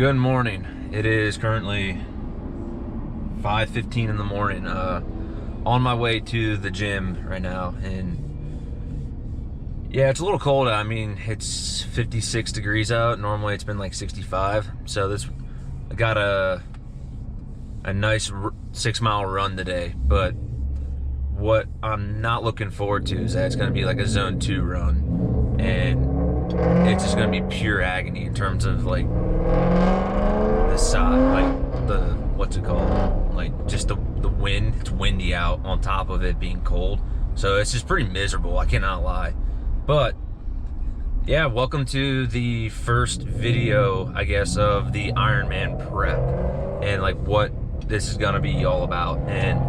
Good morning. It is currently 5:15 in the morning. On my way to the gym right now, and yeah, it's a little cold. I mean, it's 56 degrees out. Normally, it's been like 65. So I got a nice 6-mile run today. But what I'm not looking forward to is that it's going to be like a zone 2 run, and it's just going to be pure agony in terms of like the side, like the what's it called, like just the wind. It's windy out on top of it being cold, so it's just pretty miserable, I cannot lie. But yeah, welcome to the first video, I guess, of the Ironman prep and like what this is gonna be all about. And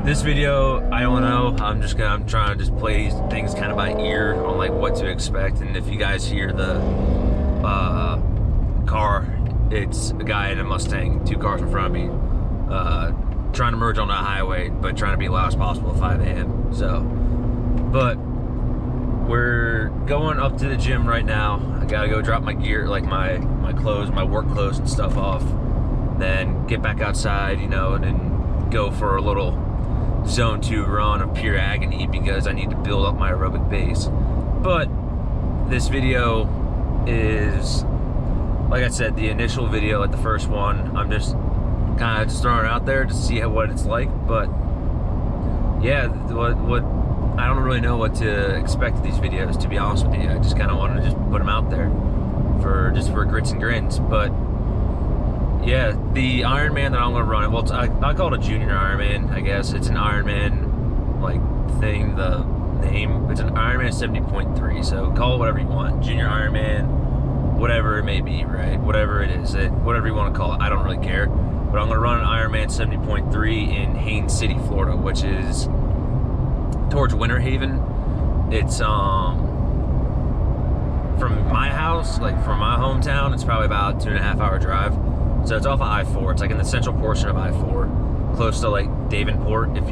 this video, I don't know, I'm trying to just play things kind of by ear on like what to expect. And if you guys hear the car, it's a guy in a Mustang, 2 cars in front of me, trying to merge on the highway, but trying to be loud as possible at 5 a.m. So, but we're going up to the gym right now. I gotta go drop my gear, like my clothes, my work clothes and stuff off, then get back outside, you know, and then go for a little zone 2 run of pure agony because I need to build up my aerobic base. But this video is, like I said, the initial video, like the first one. I'm just kind of just throwing it out there to see what it's like. But yeah, what I don't really know what to expect of these videos, to be honest with you. I just kind of wanted to just put them out there for grits and grins. But yeah, the Ironman that I'm gonna run, well, I call it a junior Ironman, I guess. It's an Ironman like thing. The name, it's an Ironman 70.3. So call it whatever you want, junior Ironman, whatever it may be, right? Whatever it is, whatever you want to call it, I don't really care. But I'm gonna run an Ironman 70.3 in Haines City, Florida, which is towards Winter Haven. It's from my house, like from my hometown, it's probably about 2.5 hour drive. So it's off of I-4. It's like in the central portion of I-4, close to like Davenport. If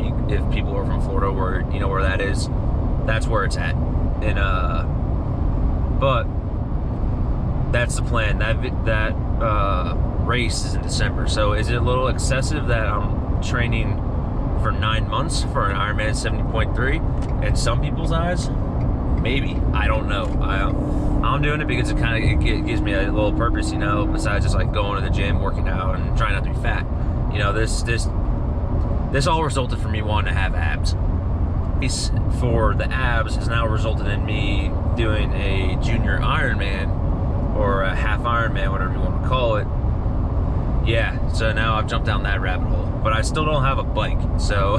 people are from Florida, where you know where that is, that's where it's at. And but that's the plan. That race is in December. So is it a little excessive that I'm training for 9 months for an Ironman 70.3 in some people's eyes? Maybe, I don't know. I'm doing it because it gives me a little purpose, you know, besides just like going to the gym, working out, and trying not to be fat. You know, this all resulted from me wanting to have abs. For the abs has now resulted in me doing a junior Ironman or a half Ironman, whatever you want to call it. Yeah, so now I've jumped down that rabbit hole, but I still don't have a bike, so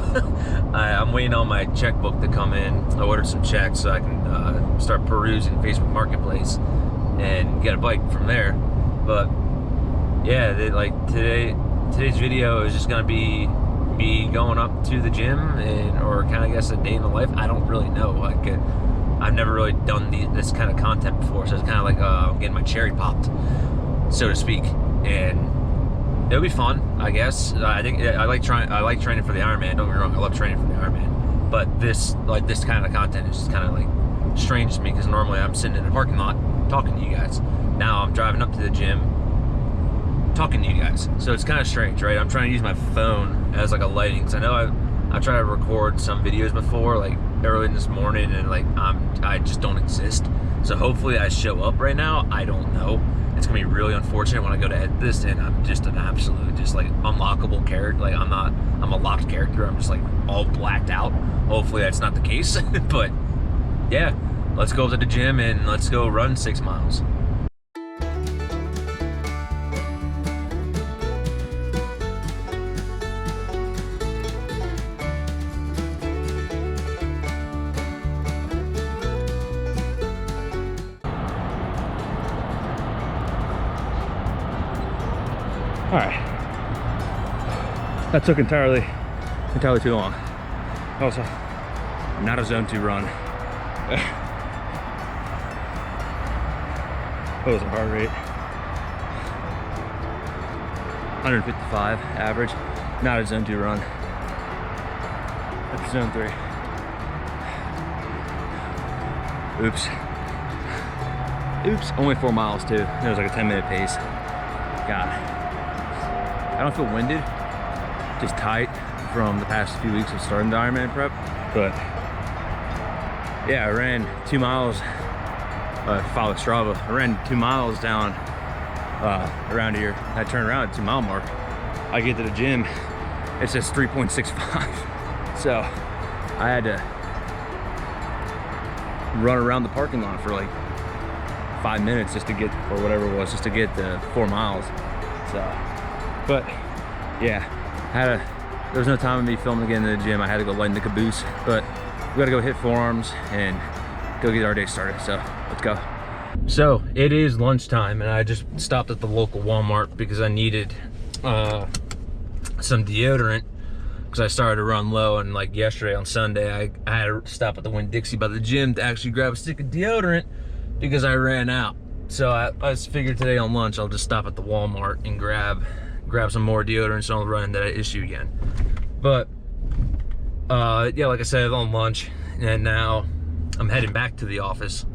I'm waiting on my checkbook to come in. I ordered some checks so I can start perusing Facebook Marketplace and get a bike from there. But yeah, like today's video is just gonna be me going up to the gym or kind of, I guess, a day in the life. I don't really know. Like I've never really done this kind of content before, so it's kind of like I'm getting my cherry popped, so to speak, and it'll be fun, I guess. I think I like training for the Ironman. Don't get me wrong, I love training for the Ironman. But this kind of content is just kind of like strange to me because normally I'm sitting in a parking lot talking to you guys. Now I'm driving up to the gym talking to you guys. So it's kind of strange, right? I'm trying to use my phone as like a lighting, because I know I tried to record some videos before, like early this morning, and like I just don't exist. So hopefully I show up right now. I don't know. It's gonna be really unfortunate when I go to edit this and I'm just an absolute, just like unlockable character. Like I'm a locked character. I'm just like all blacked out. Hopefully that's not the case. But yeah, let's go to the gym and let's go run 6 miles. All right, that took entirely too long. Also, not a zone 2 run. What was the heart rate? 155 average. Not a zone 2 run. That's zone 3. Oops. Only 4 miles too. It was like a 10-minute pace. God, I don't feel winded, just tight from the past few weeks of starting the Ironman prep. But yeah, I ran 2 miles, follow Strava. I ran 2 miles down around here. I turned around at 2 mile mark. I get to the gym, it says 3.65. So I had to run around the parking lot for like 5 minutes just to get, or whatever it was, just to get the 4 miles. So, but yeah, there was no time of me filming again in the gym. I had to go lighten the caboose, but we gotta go hit forearms and go get our day started. So let's go. So it is lunchtime and I just stopped at the local Walmart because I needed some deodorant because I started to run low, and like yesterday on Sunday I had to stop at the Winn-Dixie by the gym to actually grab a stick of deodorant because I ran out. So I just figured today on lunch I'll just stop at the Walmart and grab some more deodorant so I'll run that issue again. But yeah, like I said, on lunch, and now I'm heading back to the office.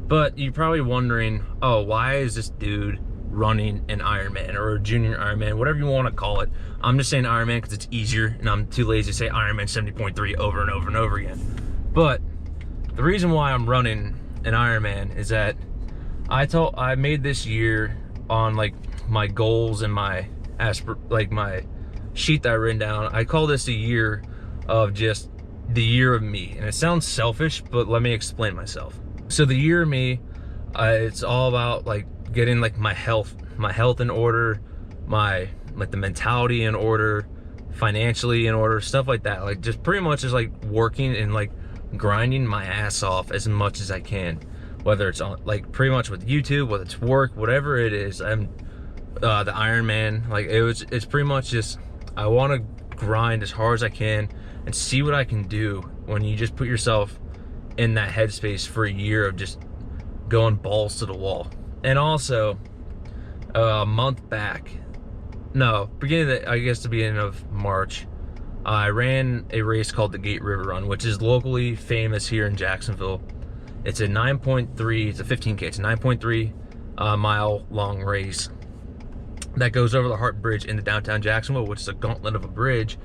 But you're probably wondering, oh, why is this dude running an Ironman or a junior Ironman, whatever you want to call it? I'm just saying Ironman because it's easier, and I'm too lazy to say Ironman 70.3 over and over and over again. But the reason why I'm running an Ironman is that I made this year on like my goals and my my sheet that I written down. I call this a year of just the year of me, and it sounds selfish, but let me explain myself. So the year of me, it's all about like getting like my health in order, the mentality in order, financially in order, stuff like that. Like just pretty much is like working and like grinding my ass off as much as I can, whether it's on like pretty much with YouTube, whether it's work, whatever it is. I'm the Ironman, like it's pretty much just I want to grind as hard as I can and see what I can do when you just put yourself in that headspace for a year of just going balls to the wall. And also a month back, no, the beginning of March, I ran a race called the Gate River Run, which is locally famous here in Jacksonville. It's a 9.3, it's a 15K, it's a 9.3 mile long race that goes over the Hart Bridge into downtown Jacksonville, which is a gauntlet of a bridge.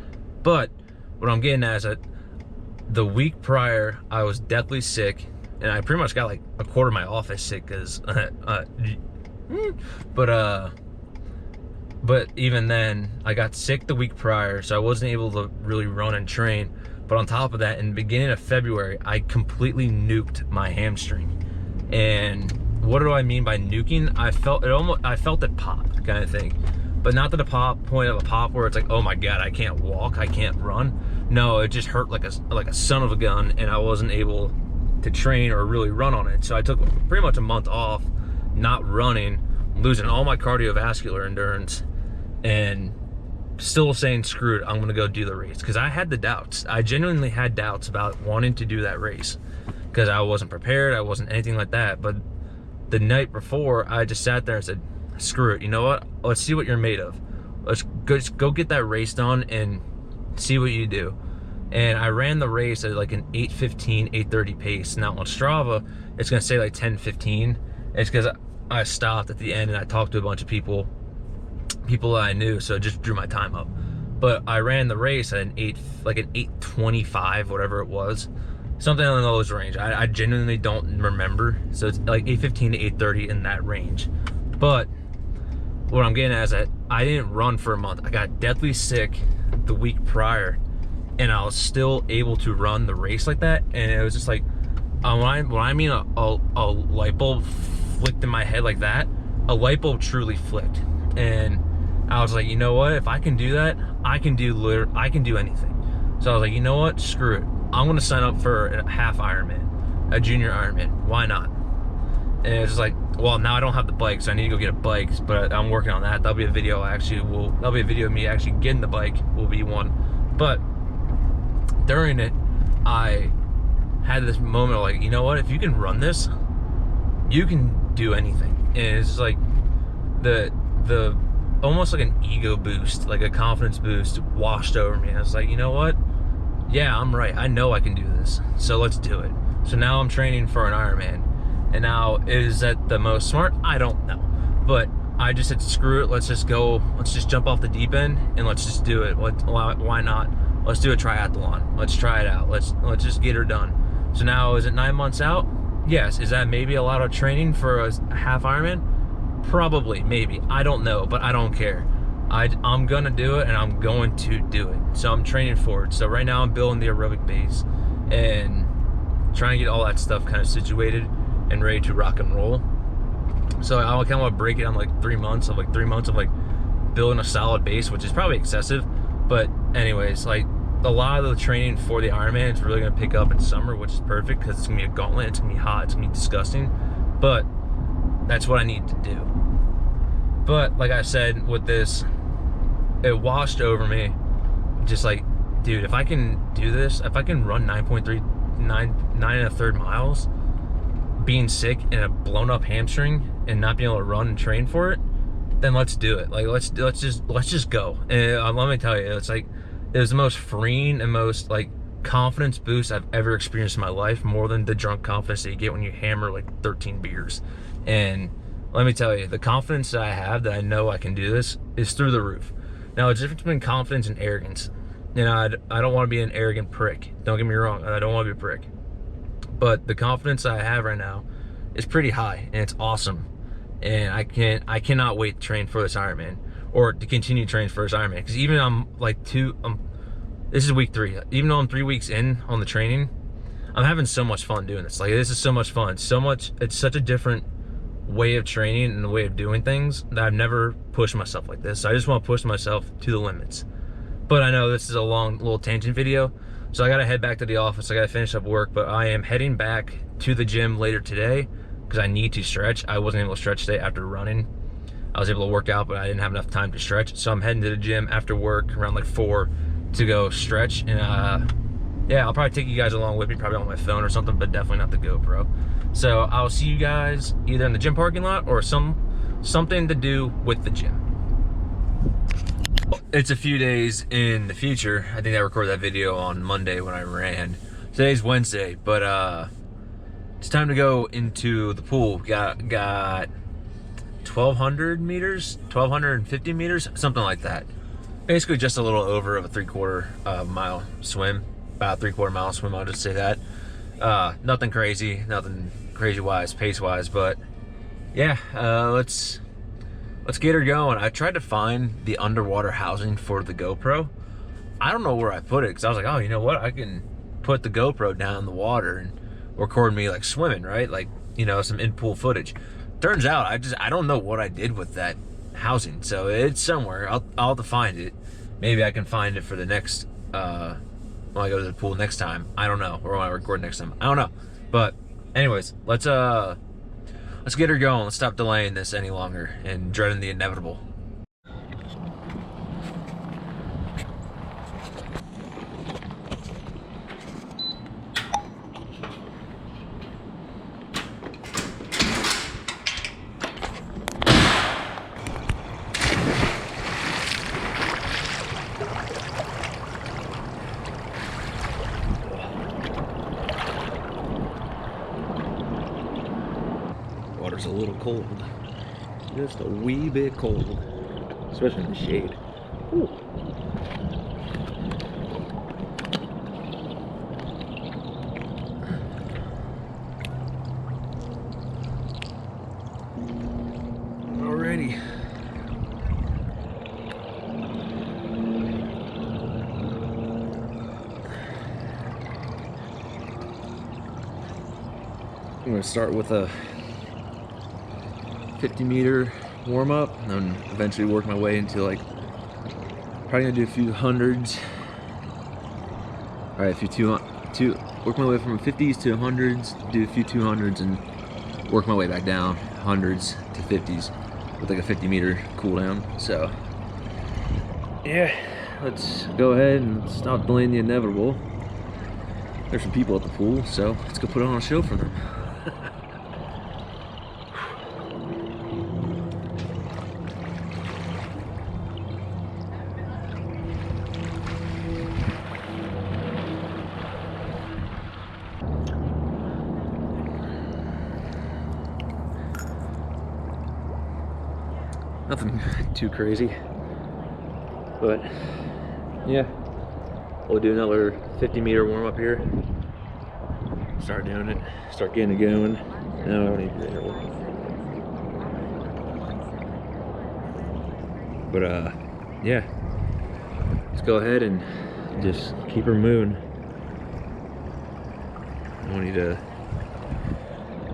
But what I'm getting at is that the week prior, I was deathly sick, and I pretty much got like a quarter of my office sick because, but even then, I got sick the week prior, so I wasn't able to really run and train. But on top of that, in the beginning of February, I completely nuked my hamstring. And what do I mean by nuking? I felt it pop, kind of thing. But not to the point of a pop where it's like, oh my God, I can't walk, I can't run. No, it just hurt like a son of a gun, and I wasn't able to train or really run on it. So I took pretty much a month off, not running, losing all my cardiovascular endurance, and still saying, screw it, I'm gonna go do the race. Because I had the doubts. I genuinely had doubts about wanting to do that race because I wasn't prepared, I wasn't anything like that. But the night before, I just sat there and said, screw it, you know what? Let's see what you're made of. Let's go get that race done and see what you do. And I ran the race at like an 8:15, 8:30 pace. Now on Strava, it's gonna say like 10:15. It's because I stopped at the end and I talked to a bunch of people that I knew, so it just drew my time up. But I ran the race at an 8:25, whatever it was. Something in those range. I genuinely don't remember. So it's like 8:15 to 8:30 in that range. But what I'm getting at is that I didn't run for a month. I got deathly sick the week prior, and I was still able to run the race like that. And it was just like, when I mean a light bulb flicked in my head like that, a light bulb truly flicked. And I was like, you know what? If I can do that, I can do anything. So I was like, you know what? Screw it. I'm gonna sign up for a half Ironman, a junior Ironman. Why not? And it's just like, well, now I don't have the bike, so I need to go get a bike, but I'm working on that. That'll be a video that'll be a video of me actually getting the bike, will be one. But during it, I had this moment of like, you know what, if you can run this, you can do anything. And it's just like the almost like an ego boost, like a confidence boost washed over me. I was like, you know what? Yeah, I'm right. I know I can do this. So let's do it. So now I'm training for an Ironman. And now, is that the most smart? I don't know. But I just said, screw it, let's just go, let's just jump off the deep end and let's just do it. Why not? Let's do a triathlon. Let's try it out. Let's just get her done. So now, is it 9 months out? Yes. Is that maybe a lot of training for a half Ironman? Probably, maybe. I don't know, but I don't care. I'm gonna do it, and I'm going to do it. So I'm training for it. So right now I'm building the aerobic base and trying to get all that stuff kind of situated and ready to rock and roll. So I kind of want to break it on like 3 months of like building a solid base, which is probably excessive. But anyways, like a lot of the training for the Ironman is really gonna pick up in summer, which is perfect because it's gonna be a gauntlet. It's gonna be hot. It's gonna be disgusting. But that's what I need to do. But like I said, with this, it washed over me. Just like, dude, if I can do this, if I can run 9 1/3 miles, being sick and a blown up hamstring and not being able to run and train for it, then let's do it. Like let's just go. And let me tell you, it's like it was the most freeing and most like confidence boost I've ever experienced in my life, more than the drunk confidence that you get when you hammer like 13 beers. And let me tell you, the confidence that I have that I know I can do this is through the roof. Now, the difference between confidence and arrogance, you know, I don't want to be an arrogant prick. Don't get me wrong, I don't want to be a prick. But the confidence I have right now is pretty high, and it's awesome. And I cannot wait to train for this Ironman, or to continue training for this Ironman. Because even I'm like this is week 3. Even though I'm 3 weeks in on the training, I'm having so much fun doing this. Like, this is so much fun. It's such a different way of training and the way of doing things that I've never pushed myself like this. So I just want to push myself to the limits. But I know this is a long little tangent video, so I gotta head back to the office. I gotta finish up work, but I am heading back to the gym later today because I need to stretch. I wasn't able to stretch today after running. I was able to work out, but I didn't have enough time to stretch. So I'm heading to the gym after work around like 4 to go stretch. And yeah, I'll probably take you guys along with me, probably on my phone or something, but definitely not the GoPro. So I'll see you guys either in the gym parking lot or something to do with the gym. It's a few days in the future. I think I recorded that video on Monday when I ran. Today's Wednesday, but it's time to go into the pool. Got 1,200 meters, 1,250 meters, something like that. Basically just a little over of a 3/4 mile swim, about a 3/4 mile swim, I'll just say that. Nothing crazy wise, pace wise, but yeah, let's get her going. I tried to find the underwater housing for the GoPro. I don't know where I put it, because I was like, oh, you know what? I can put the GoPro down in the water and record me like swimming, right? Like, you know, some in-pool footage. Turns out I don't know what I did with that housing. So it's somewhere. I'll have to find it. Maybe I can find it for the next, when I go to the pool next time. I don't know. Or when I record next time. I don't know. But anyways, let's get her going. Let's stop delaying this any longer and dreading the inevitable. Water's a little cold, just a wee bit cold, especially in the shade. Ooh. Alrighty. I'm gonna start with a 50-meter warm-up, and then eventually work my way into like, probably gonna do a few hundreds. All right, work my way from 50s to hundreds, do a few 200s, and work my way back down hundreds to 50s with like a 50-meter cool down. So yeah, let's go ahead and stop delaying the inevitable. There's some people at the pool, so let's go put on a show for them. Nothing too crazy. But yeah, we'll do another 50-meter warm up here. Start doing it. Start getting it going. No, I don't need to do the interval. But yeah, let's go ahead and just keep her moving. I don't need to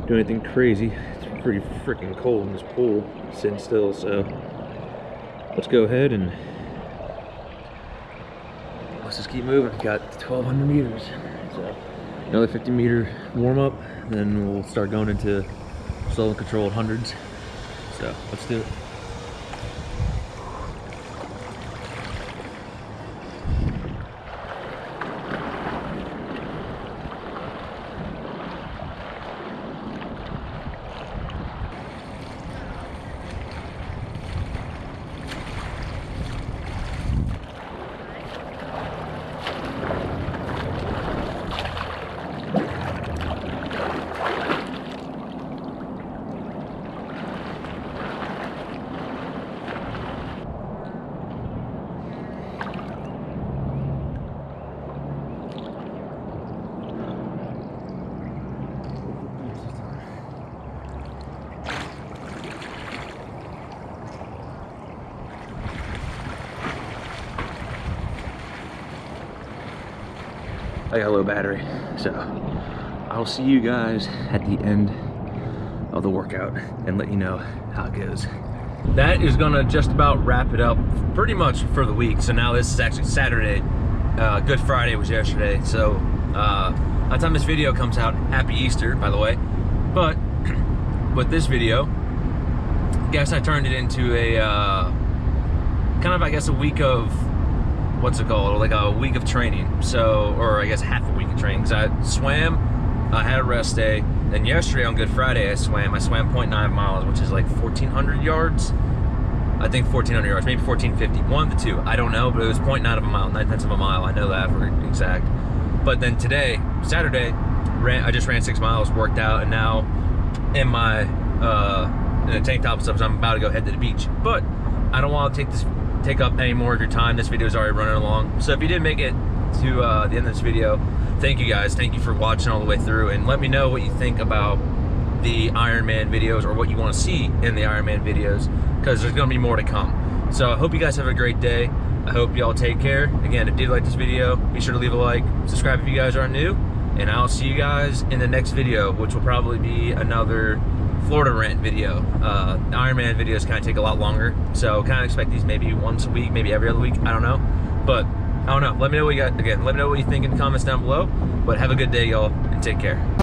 do anything crazy. It's pretty freaking cold in this pool, sitting still, so let's go ahead and let's just keep moving. Got 1,200 meters, so another 50-meter warm up, then we'll start going into slow and controlled hundreds. So let's do it. I got a low battery, so I'll see you guys at the end of the workout and let you know how it goes. That is gonna just about wrap it up pretty much for the week. So now this is actually Saturday. Good Friday was yesterday. So by the time this video comes out, happy Easter, by the way. But with this video, I guess I turned it into a kind of, I guess, a week of, what's it called, like a week of training. So, or I guess half a week of training, because I swam, I had a rest day, then yesterday on Good Friday I swam 0.9 miles, which is like 1,400 yards. I think 1,400 yards, maybe 1,450, one of the two, I don't know, but it was 0.9 of a mile, 9/10 of a mile, I know that for exact. But then today, Saturday, I just ran 6 miles, worked out, and now in my in a tank top and stuff, so I'm about to go head to the beach. But I don't want to take up any more of your time. This video is already running along. So if you did make it to the end of this video, thank you guys. Thank you for watching all the way through, and let me know what you think about the Ironman videos, or what you want to see in the Ironman videos, because there's going to be more to come. So I hope you guys have a great day. I hope y'all take care. Again, if you did like this video, be sure to leave a like, subscribe if you guys are new, and I'll see you guys in the next video, which will probably be another Florida rent video. Ironman videos kind of take a lot longer, so kind of expect these maybe once a week, maybe every other week, I don't know. But I don't know, let me know what you got. Again, let me know what you think in the comments down below. But have a good day, y'all, and take care.